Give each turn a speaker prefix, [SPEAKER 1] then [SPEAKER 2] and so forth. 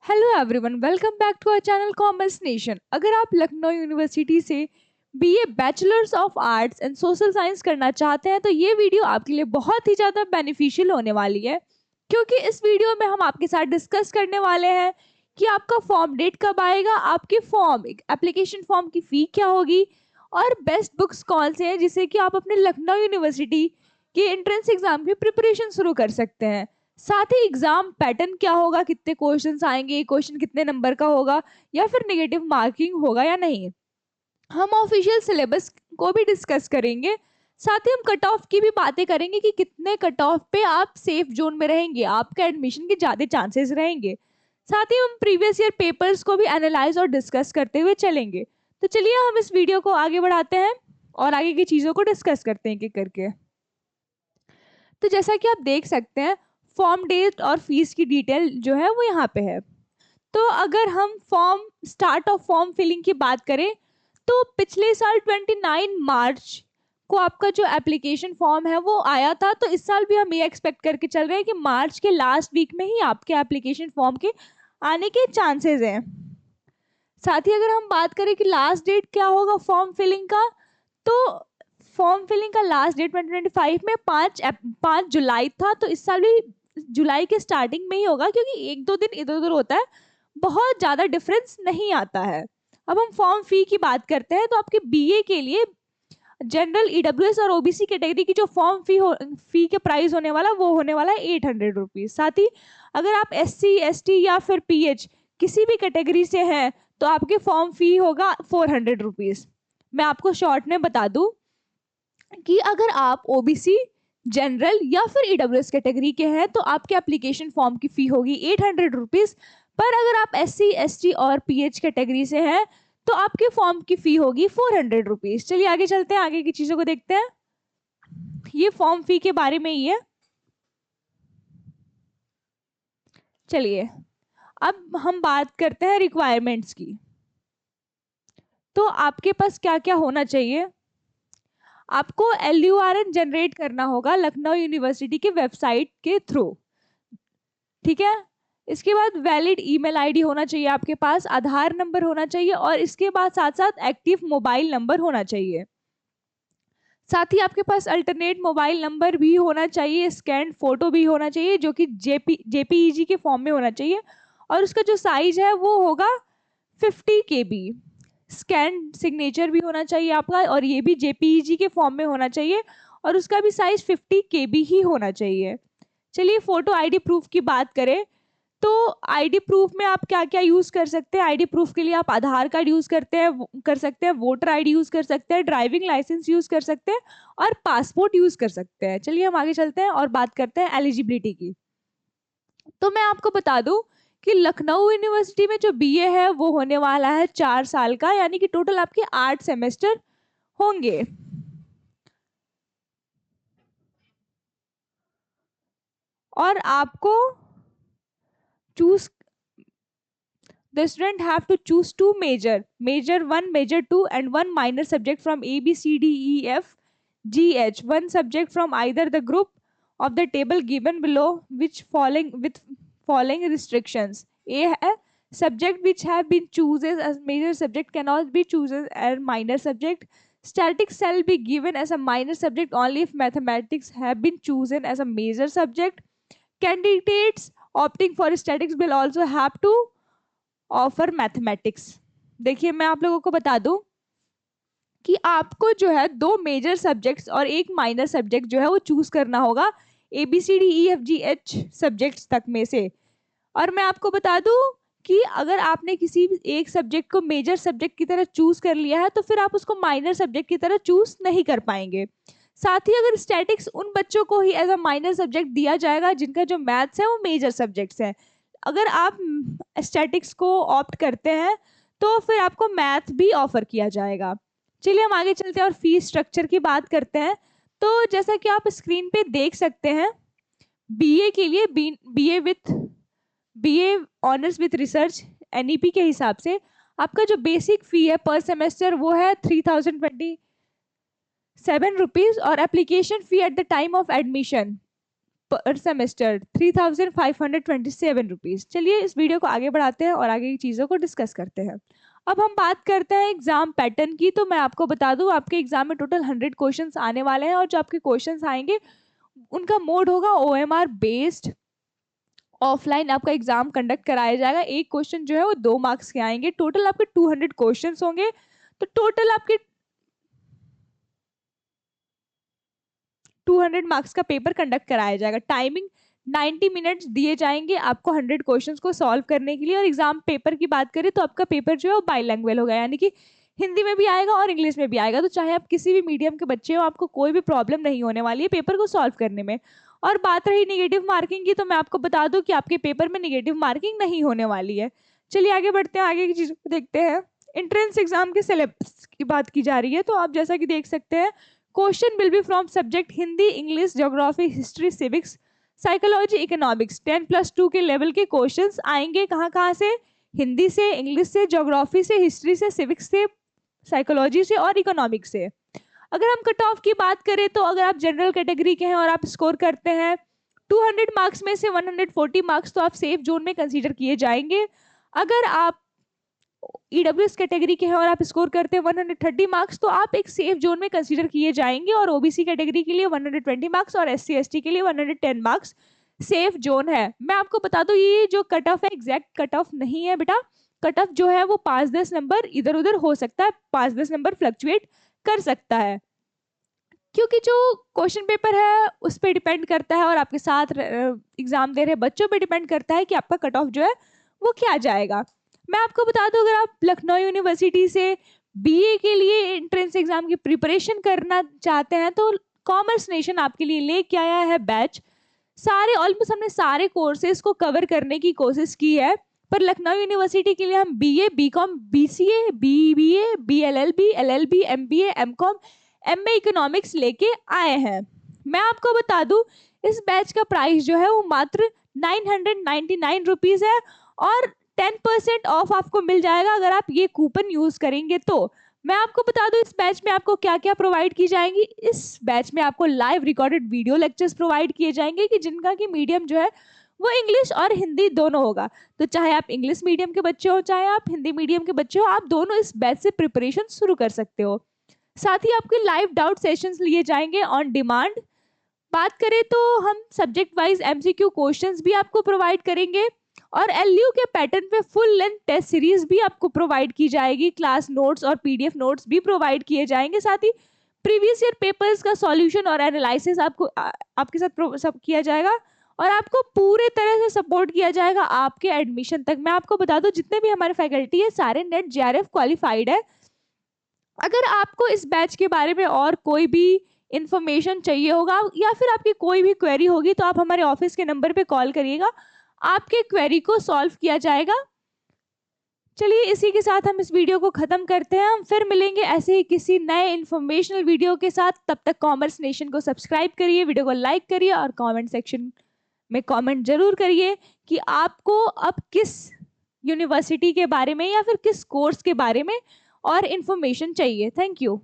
[SPEAKER 1] Hello everyone, welcome back to our channel commerce nation. अगर आप Lucknow university से BA bachelors of arts and social science करना चाहते हैं तो ये वीडियो आपके लिए बहुत ही ज़्यादा बेनिफिशियल होने वाली है, क्योंकि इस वीडियो में हम आपके साथ डिस्कस करने वाले हैं कि आपका फॉर्म डेट कब आएगा, आपके फॉर्म एप्लीकेशन फॉर्म की फ़ी क्या होगी और बेस्ट बुक्स कौन से हैं जिससे कि आप अपने लखनऊ यूनिवर्सिटी के एंट्रेंस एग्जाम की प्रिपरेशन शुरू कर सकते हैं। साथ ही एग्जाम पैटर्न क्या होगा, कितने क्वेश्चंस आएंगे, क्वेश्चन कितने नंबर का होगा या फिर नेगेटिव मार्किंग होगा या नहीं। हम ऑफिशियल सिलेबस को भी डिस्कस करेंगे। साथ ही हम कट ऑफ की भी बातें करेंगे कि कितने कट ऑफ पे आप सेफ जोन में रहेंगे, आपका एडमिशन के ज़्यादा चांसेस रहेंगे। साथ ही हम प्रीवियस ईयर पेपर्स को भी एनालाइज और डिस्कस करते हुए चलेंगे। तो चलिए हम इस वीडियो को आगे बढ़ाते हैं और आगे की चीज़ों को डिस्कस करते हैं एक करके। तो जैसा कि आप देख सकते हैं, फॉर्म डेट और फीस की डिटेल जो है वो यहाँ पे है। तो अगर हम स्टार्ट ऑफ फॉर्म फिलिंग की बात करें तो पिछले साल 29 मार्च को आपका जो एप्लीकेशन फॉर्म है वो आया था। तो इस साल भी हम ये एक्सपेक्ट करके चल रहे हैं कि मार्च के लास्ट वीक में ही आपके एप्लीकेशन फॉर्म के आने के चांसेस हैं। साथ ही अगर हम बात करें कि लास्ट डेट क्या होगा फॉर्म फिलिंग का, तो फॉर्म फिलिंग का लास्ट डेट 2025 में 5 जुलाई था। तो इस साल भी जुलाई के स्टार्टिंग में ही होगा, क्योंकि एक दो दिन इधर उधर होता है, बहुत ज़्यादा डिफरेंस नहीं आता है। अब हम फॉर्म फी की बात करते हैं तो आपके बीए के लिए जनरल, ईडब्ल्यूएस और ओबीसी कैटेगरी की जो फॉर्म फी के प्राइस होने वाला वो होने वाला है 800 रुपीज़। साथ ही अगर आप एससी, एसटी या फिर पीएच किसी भी कैटेगरी से हैं तो आपके फॉर्म फी होगा 400 रुपीज़। मैं आपको शॉर्ट में बता दूं कि अगर आप ओबीसी, जनरल या फिर ईडब्ल्यूएस कैटेगरी के हैं तो आपके एप्लीकेशन फॉर्म की फी होगी 800 रुपीज़। पर अगर आप एससी, एसटी और पीएच कैटेगरी से हैं तो आपके फॉर्म की फी होगी 400 रुपीज़। चलिए आगे चलते हैं, आगे की चीज़ों को देखते हैं। ये फॉर्म फी के बारे में ही है। चलिए अब हम बात करते हैं रिक्वायरमेंट्स की। तो आपके पास क्या क्या होना चाहिए। आपको LURN जनरेट करना होगा लखनऊ यूनिवर्सिटी की वेबसाइट के थ्रू, ठीक है। इसके बाद वैलिड ईमेल आईडी होना चाहिए आपके पास, आधार नंबर होना चाहिए और इसके बाद साथ साथ एक्टिव मोबाइल नंबर होना चाहिए। साथ ही आपके पास अल्टरनेट मोबाइल नंबर भी होना चाहिए, स्कैन फोटो भी होना चाहिए जो कि JPEG के फॉर्म में होना चाहिए और उसका जो साइज है वो होगा 50 KB। स्कैन सिग्नेचर भी होना चाहिए आपका और ये भी JPEG के फॉर्म में होना चाहिए और उसका भी साइज 50 KB ही होना चाहिए। चलिए फोटो आईडी प्रूफ की बात करें तो आईडी प्रूफ में आप क्या क्या यूज कर सकते हैं। आईडी प्रूफ के लिए आप आधार कार्ड यूज कर सकते हैं, वोटर आईडी यूज कर सकते हैं, ड्राइविंग लाइसेंस यूज कर सकते हैं और पासपोर्ट यूज कर सकते हैं। चलिए हम आगे चलते हैं और बात करते हैं एलिजिबिलिटी की। तो मैं आपको बता दूं कि लखनऊ यूनिवर्सिटी में जो बीए है वो होने वाला है 4 साल का, यानी कि टोटल आपके 8 सेमेस्टर होंगे। और आपको choose the student have to choose two major 1, major 2 and one minor subject from A, B, C, D, E, F, G, H, one subject from either the group of the table given below which following restrictions. A है subject which have been chosen as major subject cannot be chosen as minor subject. Statistics shall be given as a minor subject only if mathematics have been chosen as a major subject. Candidates opting for statistics will also have to offer mathematics. देखिए मैं आप लोगों को बता दूं कि आपको जो है 2 मेजर सब्जेक्ट्स और 1 माइनर सब्जेक्ट जो है वो चूज करना होगा ABCDEFGH सब्जेक्ट्स तक में से। और मैं आपको बता दूं कि अगर आपने किसी भी एक सब्जेक्ट को मेजर सब्जेक्ट की तरह चूज कर लिया है तो फिर आप उसको माइनर सब्जेक्ट की तरह चूज नहीं कर पाएंगे। साथ ही अगर स्टैटिक्स उन बच्चों को ही एज अ माइनर सब्जेक्ट दिया जाएगा जिनका जो मैथ्स है वो मेजर सब्जेक्ट्स है। अगर आप स्टैटिक्स को ऑप्ट करते हैं तो फिर आपको मैथ भी ऑफर किया जाएगा। चलिए हम आगे चलते हैं और फीस स्ट्रक्चर की बात करते हैं। तो जैसा कि आप स्क्रीन पे देख सकते हैं, बीए के लिए BA honours with research NEP के हिसाब से आपका जो बेसिक फी है पर सेमेस्टर वो है 3027 रुपीज और application fee at the time of admission पर सेमेस्टर 3,527 रुपीज़। चलिए इस वीडियो को आगे बढ़ाते हैं और आगे की चीज़ों को डिस्कस करते हैं। अब हम बात करते हैं एग्जाम पैटर्न की। तो मैं आपको बता दूं, आपके एग्जाम में टोटल 100 क्वेश्चंस आने वाले हैं और जो आपके क्वेश्चंस आएंगे उनका मोड होगा OMR बेस्ड। ऑफलाइन आपका एग्जाम कंडक्ट कराया जाएगा। एक क्वेश्चन जो है वो 2 मार्क्स के आएंगे। टोटल आपके 200 क्वेश्चंस होंगे। तो टोटल आपके 200 मार्क्स का पेपर कंडक्ट कराया जाएगा। टाइमिंग 90 मिनट्स दिए जाएंगे आपको 100 क्वेश्चंस को सॉल्व करने के लिए। और एग्जाम पेपर की बात करें तो आपका पेपर जो है वो बाइलैंग्वेज होगा, यानी कि हिंदी में भी आएगा और इंग्लिश में भी आएगा। तो चाहे आप किसी भी मीडियम के बच्चे हो, आपको कोई भी प्रॉब्लम नहीं होने वाली है पेपर को सॉल्व करने में। और बात रही निगेटिव मार्किंग की, तो मैं आपको बता दूं कि आपके पेपर में निगेटिव मार्किंग नहीं होने वाली है। चलिए आगे बढ़ते हैं, आगे की चीज़ों को देखते हैं। एंट्रेंस एग्जाम के सिलेबस की बात की जा रही है। तो आप जैसा कि देख सकते हैं, question will be from subject Hindi, English, geography, history, civics, psychology, economics. 10+2 के लेवल के क्वेश्चंस आएंगे। कहाँ कहाँ से? हिंदी से, इंग्लिश से, ज्योग्राफी से, हिस्ट्री से, सिविक्स से, साइकोलॉजी से और इकोनॉमिक्स से। अगर हम कट ऑफ की बात करें तो अगर आप जनरल कैटेगरी के हैं और आप स्कोर करते हैं 200 मार्क्स में से 140 मार्क्स, तो आप सेफ जोन में कंसीडर किए जाएंगे। अगर आप EWS कैटेगरी के हैं और आप स्कोर करते हैं 130 मार्क्स, तो आप एक सेफ जोन में कंसीडर किए जाएंगे। और OBC कैटेगरी के लिए 120 मार्क्स और SC ST के लिए 110 मार्क्स सेफ जोन है। मैं आपको बता दूं, ये जो कट ऑफ है एग्जैक्ट कट ऑफ नहीं है बेटा। कट ऑफ जो है वो 5-10 नंबर इधर उधर हो सकता है, 5-10 नंबर फ्लक्चुएट कर सकता है, क्योंकि जो क्वेश्चन पेपर है उस पर डिपेंड करता है और आपके साथ एग्जाम दे रहे बच्चों पे डिपेंड करता है कि आपका कट ऑफ जो है वो क्या जाएगा। मैं आपको बता दूं, अगर आप लखनऊ यूनिवर्सिटी से BA के लिए एंट्रेंस एग्जाम की प्रिपरेशन करना चाहते हैं तो कॉमर्स नेशन आपके लिए लेके आया है बैच। सारे ऑलमोस्ट हमने सारे कोर्सेज को कवर करने की कोशिश की है, पर लखनऊ यूनिवर्सिटी के लिए हम BA, BCom, BCA, BBA, BLLB, LLB, MBA, MCom, MA economics लेके आए हैं। मैं आपको बता दूं, इस बैच का प्राइस जो है वो मात्र 999 रुपीज़ है और 10% ऑफ आपको मिल जाएगा अगर आप ये कूपन यूज करेंगे। तो मैं आपको बता दूं, इस बैच में आपको क्या क्या प्रोवाइड की जाएंगी। इस बैच में आपको live recorded video lectures provide किए जाएंगे कि जिनका की मीडियम जो है वो इंग्लिश और हिंदी दोनों होगा। तो चाहे आप इंग्लिश मीडियम के बच्चे हो, चाहे आप हिंदी मीडियम के बच्चे हो, आप दोनों इस बैच से प्रिपरेशन शुरू कर सकते हो। साथ ही आपके लाइव डाउट सेशंस लिए जाएंगे ऑन डिमांड। बात करें तो हम सब्जेक्ट वाइज MCQ क्वेश्चंस भी आपको प्रोवाइड करेंगे और LU के पैटर्न पे फुल लेंथ टेस्ट सीरीज भी आपको प्रोवाइड की जाएगी। क्लास नोट्स और PDF नोट्स भी प्रोवाइड किए जाएंगे। साथ ही प्रीवियस ईयर पेपर्स का सॉल्यूशन और एनालिसिस आपको आपके साथ सब किया जाएगा और आपको पूरे तरह से सपोर्ट किया जाएगा आपके एडमिशन तक। मैं आपको बता दूं, जितने भी हमारे फैकल्टी है सारे NET JRF क्वालिफाइड है। अगर आपको इस बैच के बारे में और कोई भी इंफॉर्मेशन चाहिए होगा या फिर आपकी कोई भी क्वेरी होगी तो आप हमारे ऑफिस के नंबर पे कॉल करिएगा, आपके क्वेरी को सॉल्व किया जाएगा। चलिए इसी के साथ हम इस वीडियो को खत्म करते हैं। हम फिर मिलेंगे ऐसे ही किसी नए इंफॉर्मेशनल वीडियो के साथ। तब तक कॉमर्स नेशन को सब्सक्राइब करिए, वीडियो को लाइक करिए और कमेंट सेक्शन में कमेंट जरूर करिए कि आपको अब किस यूनिवर्सिटी के बारे में या फिर किस कोर्स के बारे में और इन्फॉर्मेशन चाहिए। Thank you.